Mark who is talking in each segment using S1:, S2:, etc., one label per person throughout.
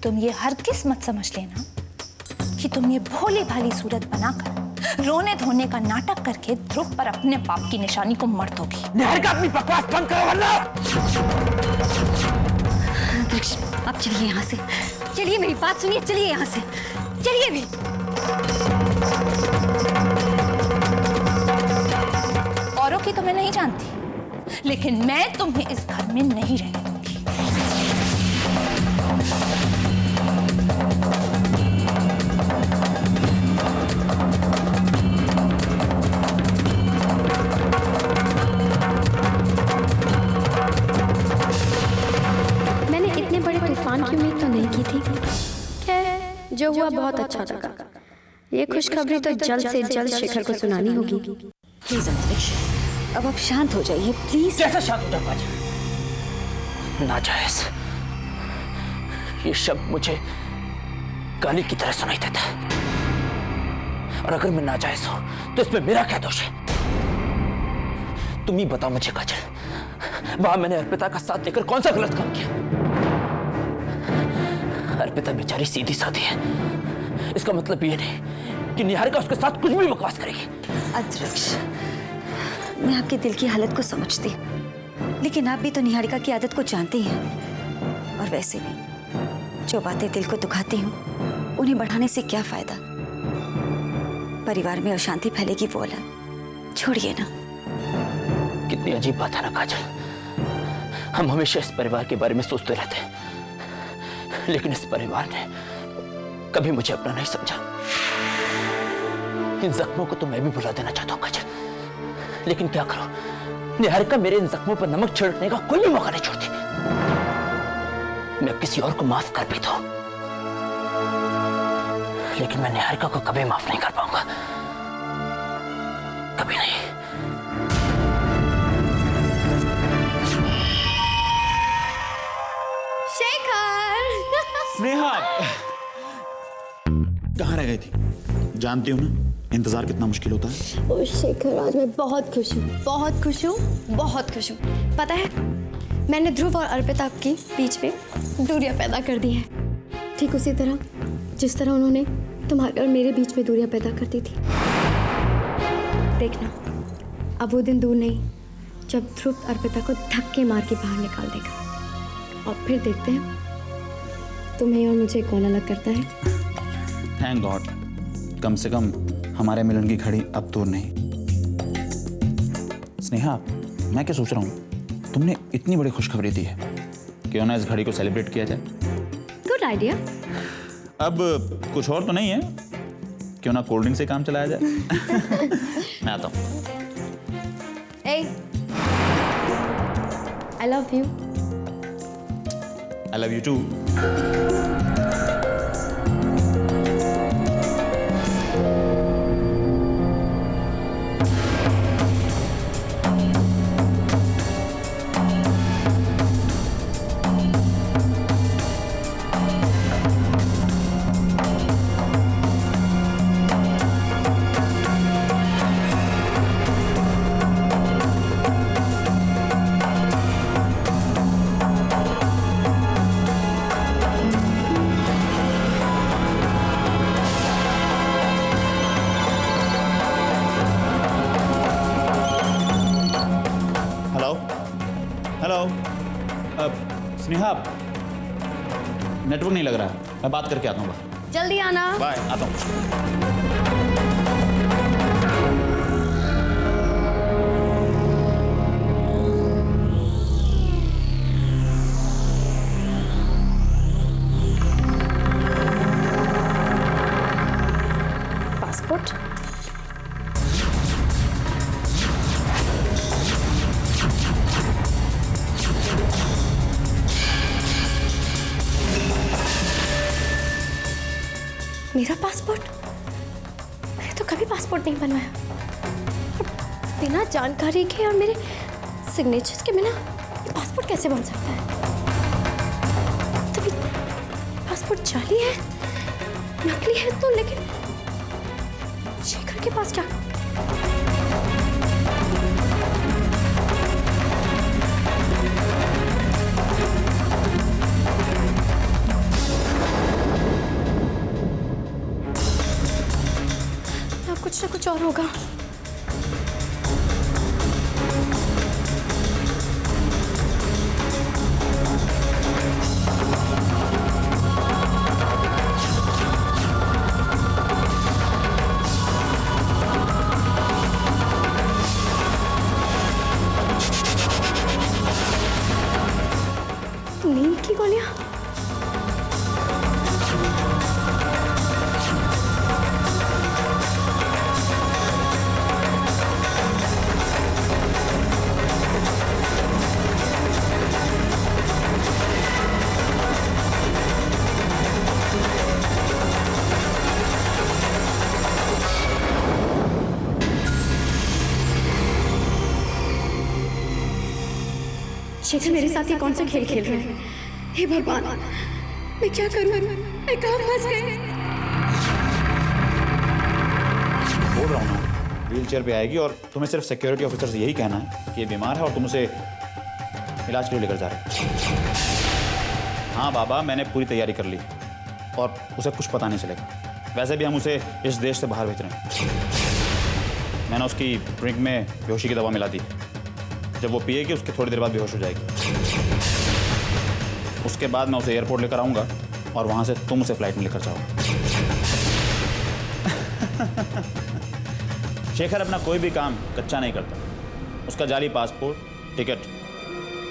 S1: तुम ये हरगिज़ मत समझ लेना कि तुम ये भोली भाली सूरत बनाकर रोने धोने का नाटक करके ध्रुव पर अपने पाप की निशानी को मर दोगी।
S2: निहारिका अपनी बकवास बंद करो वरना।
S3: अब चलिए यहाँ से, चलिए मेरी बात सुनिए, चलिए यहाँ से, चलिए भी।
S1: औरों की तो मैं नहीं जानती, लेकिन मैं तुम्हें इस घर में नहीं रहने दूंगी।
S3: मैंने इतने बड़े तूफान की उम्मीद तो नहीं की थी। खैर, जो हुआ बहुत अच्छा लगा। ये खुशखबरी तो जल्द से जल्द शेखर को सुनानी होगी।
S4: प्लीज अंतरिक्ष, अब आप शांत हो जाइए प्लीज।
S2: कैसे शांत हो जाऊंगा? नाजायज, ये शब्द मुझे गाली की तरह सुनाई देता है। और अगर मैं नाजायज हूं तो इसमें मेरा क्या दोष है? तुम ही बताओ मुझे काजल, वहां मैंने अर्पिता का साथ लेकर कौन सा गलत काम किया? अर्पिता बेचारी सीधी साधी है, इसका मतलब ये नहीं कि निहारिका उसके साथ कुछ भी बकवास करेगी।
S4: अंतरिक्ष, मैं आपके दिल की हालत को समझती हूँ, लेकिन आप भी तो निहारिका की आदत को जानते हैं। और वैसे भी जो बातें दिल को दुखाती हूँ उन्हें बढ़ाने से क्या फायदा? परिवार में अशांति फैलेगी वो अलग, छोड़िए ना।
S2: कितनी अजीब बात है ना काजल, हम हमेशा इस परिवार के बारे में सोचते रहते हैं, लेकिन इस परिवार ने कभी मुझे अपना नहीं समझा। इन जख्मों को तो मैं भी भुला देना चाहता हूं काजल, लेकिन क्या करूं, निहारिका मेरे इन जख्मों पर नमक छिड़कने का कोई भी मौका नहीं छोड़ती। मैं किसी और को माफ कर भी दूं, लेकिन मैं निहारिका को कभी माफ नहीं कर पाऊंगा, कभी नहीं।
S5: स्नेहा, कहाँ रह गई थी? जानती हो ना इंतजार कितना मुश्किल होता है।
S3: ओ शेखर, आज मैं बहुत खुश हूँ, बहुत खुश हूँ, बहुत खुश हूँ। पता है, मैंने ध्रुव और अर्पिता के बीच में दूरियां पैदा कर दी हैं। ठीक उसी तरह जिस तरह उन्होंने तुम्हारे और मेरे बीच में दूरियां पैदा कर दी थी। देखना, अब वो दिन दूर नहीं जब ध्रुव अर्पिता को धक्के मार के बाहर निकाल देगा, और फिर देखते हैं तुम्हें और मुझे कौन अलग करता है।
S5: थैंक गॉड, कम से कम हमारे मिलन की घड़ी अब दूर नहीं। स्नेहा, मैं क्या सोच रहा हूँ, तुमने इतनी बड़ी खुशखबरी दी है, क्यों ना इस घड़ी को सेलिब्रेट किया जाए?
S3: Good idea.
S5: अब कुछ और तो नहीं है, क्यों ना कोल्ड ड्रिंक से काम चलाया जाए? मैं आता हूँ।
S3: I love you.
S5: I love you too. Hello, Sneha, network नहीं लग रहा है, मैं बात करके आता हूँ बाहर।
S3: जल्दी आना।
S5: बाय, आता हूँ।
S3: पासपोर्ट? मेरा पासपोर्ट? मैंने तो कभी पासपोर्ट नहीं बनवाया। बिना जानकारी के और मेरे सिग्नेचर्स के बिना ये पासपोर्ट कैसे बन सकता है? तभी पासपोर्ट जाली है, नकली है तो, लेकिन शेखर के पास क्या? कुछ और होगा। नींद की गोलियां? शेखर मेरे साथ ये कौन सा खेल खेल रहे हैं? हे भगवान, मैं क्या करूं? मैं कहां फंस गई?
S5: बोल रहा हूँ ना, व्हील चेयर पे आएगी और तुम्हें सिर्फ सिक्योरिटी ऑफिसर से यही कहना है कि ये बीमार है और तुम उसे इलाज के लिए लेकर जा रहे हो। हाँ बाबा, मैंने पूरी तैयारी कर ली और उसे कुछ पता नहीं चलेगा। वैसे भी हम उसे इस देश से बाहर भेज रहे हैं। मैंने उसकी ड्रिंक में बेहोशी की दवा मिला दी। जब वो पिएगी उसके थोड़ी देर बाद बेहोश हो जाएगी। उसके बाद मैं उसे एयरपोर्ट लेकर आऊँगा और वहाँ से तुम उसे फ्लाइट में लेकर जाओ। शेखर अपना कोई भी काम कच्चा नहीं करता। उसका जाली पासपोर्ट, टिकट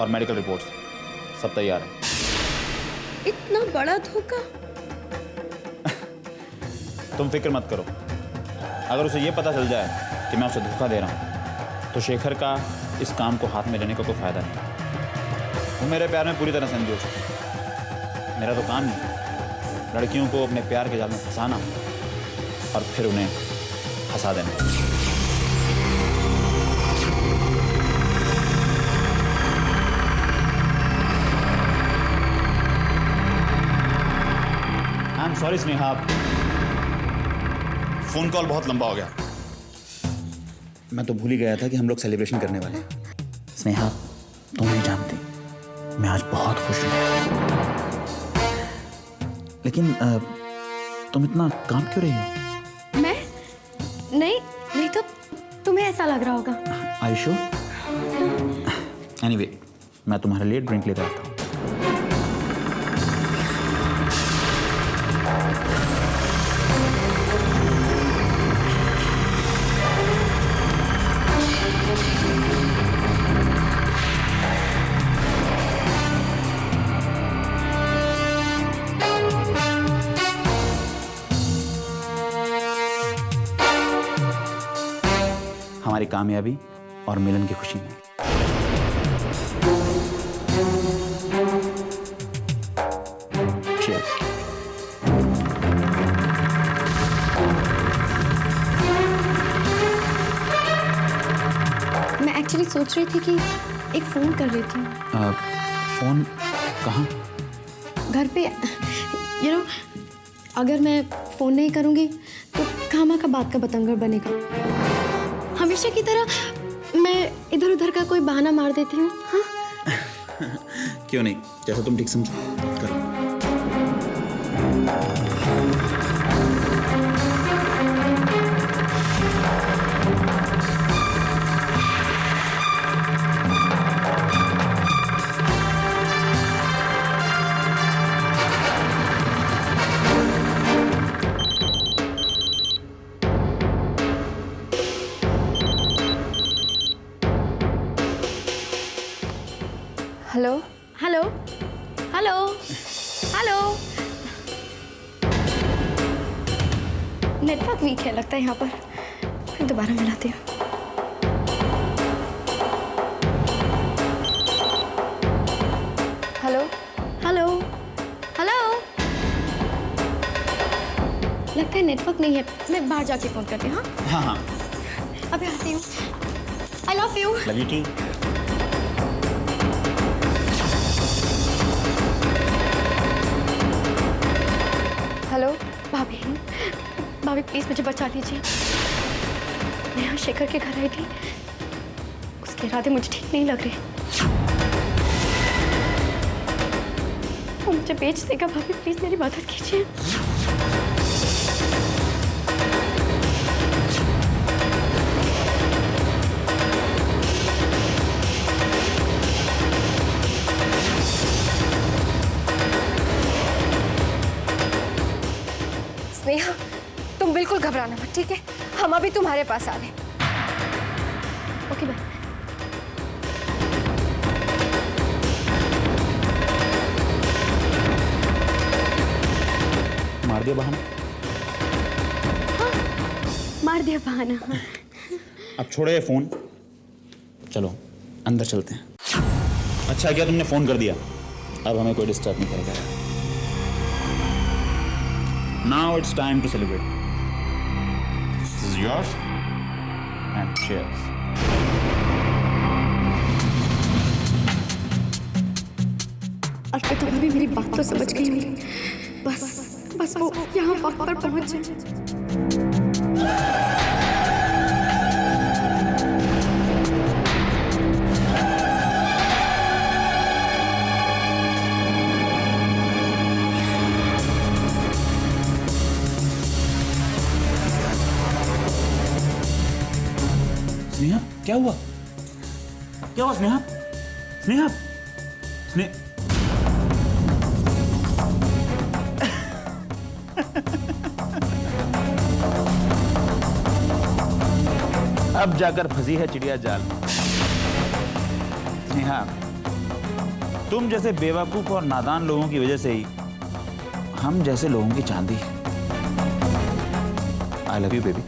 S5: और मेडिकल रिपोर्ट्स सब तैयार है।
S3: इतना बड़ा धोखा?
S5: तुम फिक्र मत करो। अगर उसे ये पता चल जाए कि मैं उसे धोखा दे रहा हूँ तो शेखर का इस काम को हाथ में लेने का कोई फायदा नहीं। वो मेरे प्यार में पूरी तरह संजोश है। मेरा तो काम ही लड़कियों को अपने प्यार के जाल में फंसाना और फिर उन्हें फंसा देना। I am sorry Sneha, phone call बहुत लंबा हो गया। मैं तो भूल ही गया था कि हम लोग सेलिब्रेशन करने वाले हैं। स्नेहा, तुम नहीं जानती, मैं आज बहुत खुश हूँ। लेकिन तुम इतना काम क्यों रही हो?
S3: मैं? नहीं तो तुम्हें ऐसा लग रहा होगा।
S5: Are you sure? Anyway, मैं तुम्हारे लिए ड्रिंक लेकर आता हूँ। हमारी कामयाबी और मिलन की खुशी में। Cheers.
S3: मैं एक्चुअली सोच रही थी कि एक फ़ोन कर लेती हूँ।
S5: फोन कहाँ?
S3: घर पे अगर मैं फ़ोन नहीं करूँगी तो खामा का बात का बतंगड़ बनेगा। हमेशा की तरह मैं इधर उधर का कोई बहाना मार देती हूँ। हाँ?
S5: क्यों नहीं, जैसा तुम ठीक समझो करो।
S3: Hello hello hello hello. Network weak है लगता है यहाँ पर। मैं दोबारा मिलाती हूँ। Hello hello hello. लगता है नेटवर्क नहीं है। मैं बाहर जाके फ़ोन करती हूँ। हाँ
S5: हाँ,
S3: अभी आती हूँ। I love you.
S5: Love you too.
S3: Hello भाभी, भाभी प्लीज़ मुझे बचा लीजिए। मैं यहाँ शेखर के घर आई थी। उसके इरादे मुझे ठीक नहीं लग रहे। वो मुझे बेच देगा। भाभी प्लीज़ मेरी मदद कीजिए। स्नेहा, तुम बिल्कुल घबराना मत, ठीक है? हम अभी तुम्हारे पास आ रहे हैं। Okay bye.
S5: मार दिया बहाना।
S3: मार दिया बहाना।
S5: अब छोड़ो ये फोन, चलो अंदर चलते हैं। अच्छा क्या तुमने फोन कर दिया, अब हमें कोई डिस्टर्ब नहीं करेगा। Now it's time to celebrate. This is yours and cheers.
S3: Arpit तो अभी मेरी बात तो समझ गई होगी। बस वो यहाँ वक्त पर पहुंच जाए।
S5: स्नेहा क्या हुआ? क्या हुआ स्नेहा? स्नेहा स्नेहा
S6: अब जाकर फंसी है चिड़िया जाल में।
S5: स्नेहा, तुम जैसे बेवकूफ और नादान लोगों की वजह से ही हम जैसे लोगों की चांदी है। आई लव यू बेबी।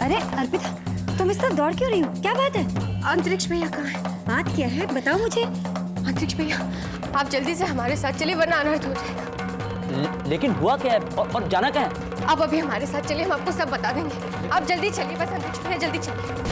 S4: अरे अर्पिता, तुम इस तरह दौड़ क्यों रही हो? क्या बात है?
S3: अंतरिक्ष भैया कहाँ है?
S4: बात क्या है, बताओ मुझे।
S3: अंतरिक्ष भैया, आप जल्दी से हमारे साथ चलिए वरना अनर्थ हो जाएगा।
S2: लेकिन हुआ क्या है और जाना क्या है?
S3: आप अभी हमारे साथ चलिए, हम आपको सब बता देंगे। आप जल्दी चलिए, बस अंतरिक्ष भैया जल्दी चलिए।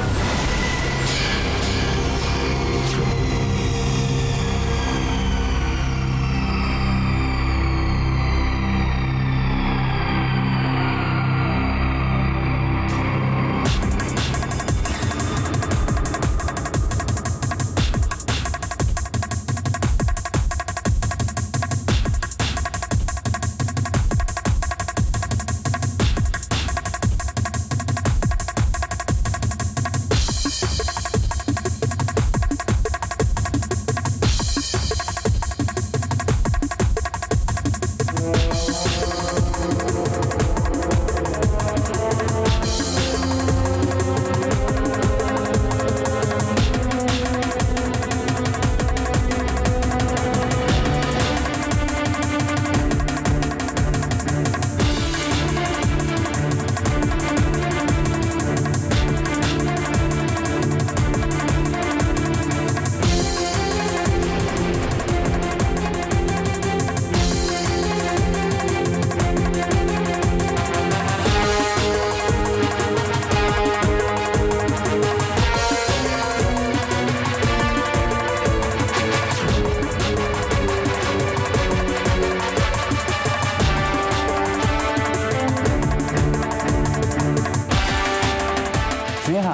S5: स्नेहा,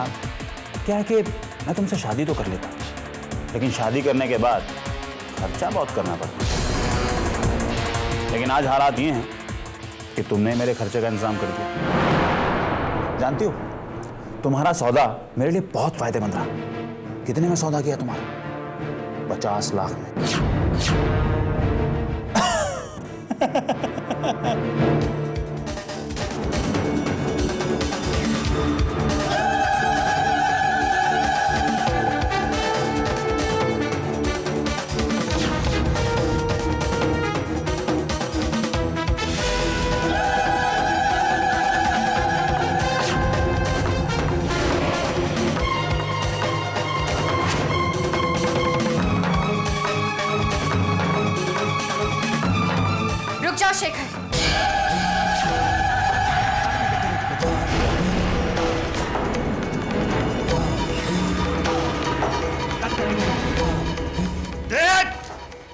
S5: क्या है कि मैं तुमसे शादी तो कर लेता, लेकिन शादी करने के बाद खर्चा बहुत करना पड़ता। लेकिन आज हालात ये हैं कि तुमने मेरे खर्चे का इंतजाम कर दिया। जानती हो, तुम्हारा सौदा मेरे लिए बहुत फायदेमंद रहा। कितने में सौदा किया तुम्हारा? 50 लाख में।
S3: रुक जाओ शेखर।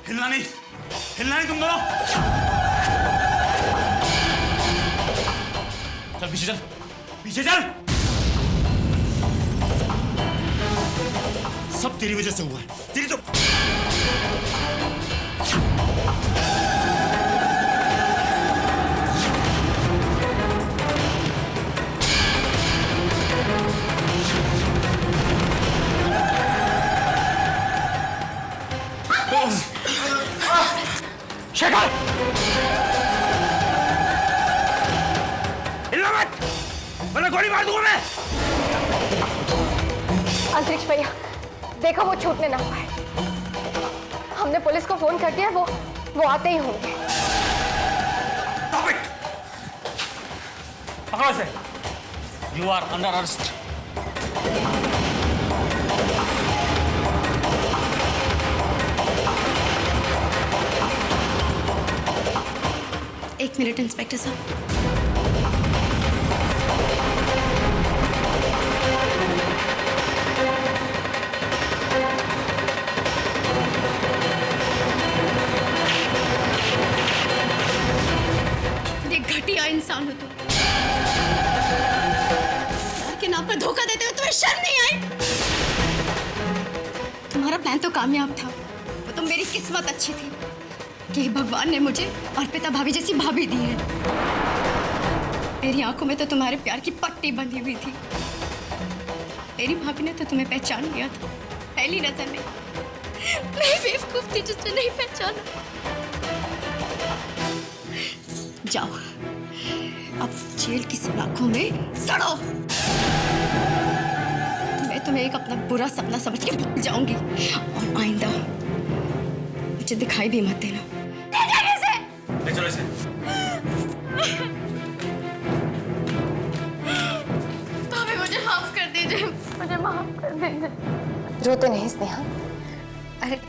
S5: हिलना नहीं, हिलना नहीं तुम दोनों। चल पीछे चल, पीछे चल। सब तेरी वजह से हुआ है, तेरी तो
S2: शेखर! हिलना मत, वरना गोली मार दूंगा मैं।
S3: अंतरिक्ष भैया, देखो वो छूटने ना पाए। हमने पुलिस को फोन कर दिया, वो आते ही होंगे।
S7: पकड़ो इसे। You are under arrest.
S3: एक मिनट इंस्पेक्टर साहब। घटिया इंसान हो तुम। प्यार के नाम पर धोखा देते हुए तुम्हें शर्म नहीं आई? तुम्हारा प्लान तो कामयाब था। वो तो मेरी किस्मत अच्छी थी कि भगवान ने मुझे अर्पिता भाभी जैसी भाभी दी है। मेरी आंखों में तो तुम्हारे प्यार की पट्टी बंधी हुई थी। मेरी भाभी ने तो तुम्हें पहचान लिया था पहली नजर में। मैं बेवकूफ थी जिसने नहीं पहचाना। जाओ, अब जेल की सलाखों में सड़ो। मैं तुम्हें एक अपना बुरा सपना समझ के भूल जाऊंगी और आइंदा मुझे दिखाई भी मत देना।
S7: ले चलो इसे।
S3: भाभी मुझे माफ कर दीजिए, मुझे माफ कर दीजिए। रोते नहीं स्नेहा। अरे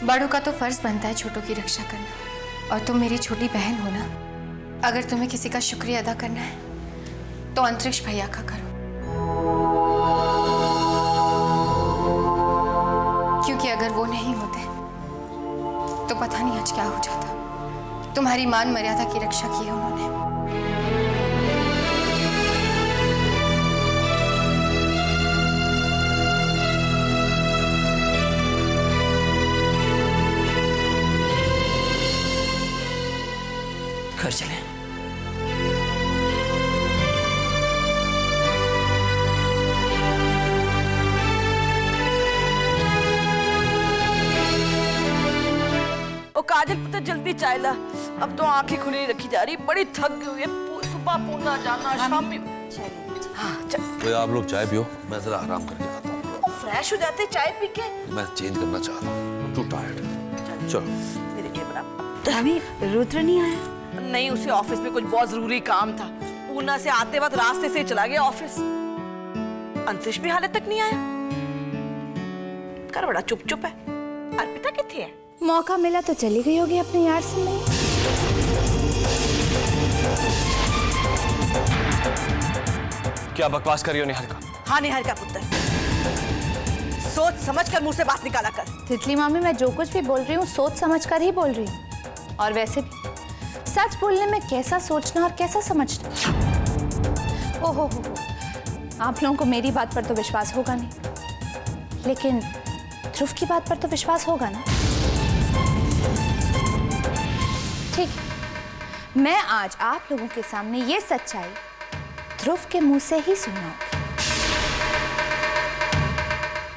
S3: बड़ों का तो फर्ज बनता है छोटों की रक्षा करना, और तुम मेरी छोटी बहन हो ना। अगर तुम्हें किसी का शुक्रिया अदा करना है तो अंतरिक्ष भैया का करो, क्योंकि अगर वो नहीं होते तो पता नहीं आज क्या हो जाता। तुम्हारी मान मर्यादा की रक्षा की है उन्होंने।
S2: घर चले।
S8: ओ काजल पुत्र जल्दी चाय ला। अब तो आंखें खुली रखी जा रही, बड़ी थक गई हुई है। सुबह पूना जाना, शाम भी। हाँ चल।
S9: तो आप लोग चाय पियो, मैं जरा आराम करके आता हूँ।
S8: फ्रेश हो जाते चाय पी के।
S9: मैं चेंज करना चाहता हूँ, टू टायर्ड। चलो।
S8: मेरे लिए बना।
S4: भाभी रुद्र नहीं आया?
S8: नहीं, उसे ऑफिस में कुछ बहुत जरूरी काम था। पूना से आते वक्त रास्ते से चला गया ऑफिस। अंतरिक्ष भी हाले तक नहीं आया। कर बड़ा चुप चुप है। अर्पिता कितनी है?
S1: मौका मिला तो चली गई होगी अपने यार से मिलने।
S7: क्या बकवास कर रही हो निहारिका?
S8: हाँ निहारिका पुत्र, सोच समझ कर मुंह से बात निकाला कर।
S1: तितली मामी, मैं जो कुछ भी बोल रही हूँ सोच समझ कर ही बोल रही हूँ। और वैसे भी सच बोलने में कैसा सोचना और कैसा समझना। ओहो हो, आप लोगों को मेरी बात पर तो विश्वास होगा नहीं, लेकिन ध्रुव की बात पर तो विश्वास होगा ना। ठीक, मैं आज आप लोगों के सामने ये सच्चाई ध्रुव के मुंह से ही सुनाऊंगी।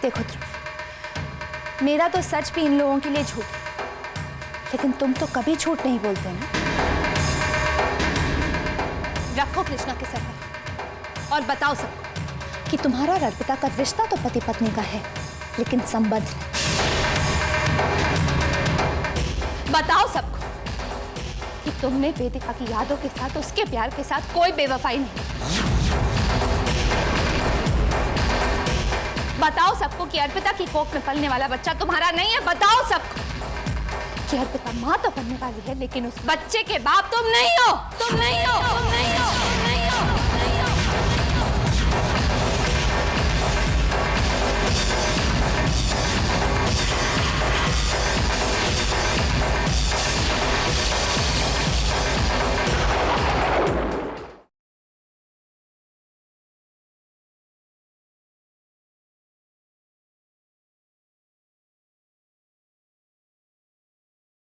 S1: देखो ध्रुव, मेरा तो सच भी इन लोगों के लिए झूठ है, लेकिन तुम तो कभी झूठ नहीं बोलते ना। रखो कृष्णा के सर पर और बताओ सबको कि तुम्हारा और अर्पिता का रिश्ता तो पति पत्नी का है, लेकिन संबंध बताओ सबको कि तुमने वेदिका की यादों के साथ, उसके प्यार के साथ कोई बेवफाई नहीं। बताओ सबको कि अर्पिता की कोख में पलने वाला बच्चा तुम्हारा नहीं है। बताओ सबको कि अर्पिता मां तो बनने वाली है, लेकिन उस बच्चे के बाप तुम नहीं हो। तुम नहीं हो, तुम नहीं हो, तुम नहीं हो।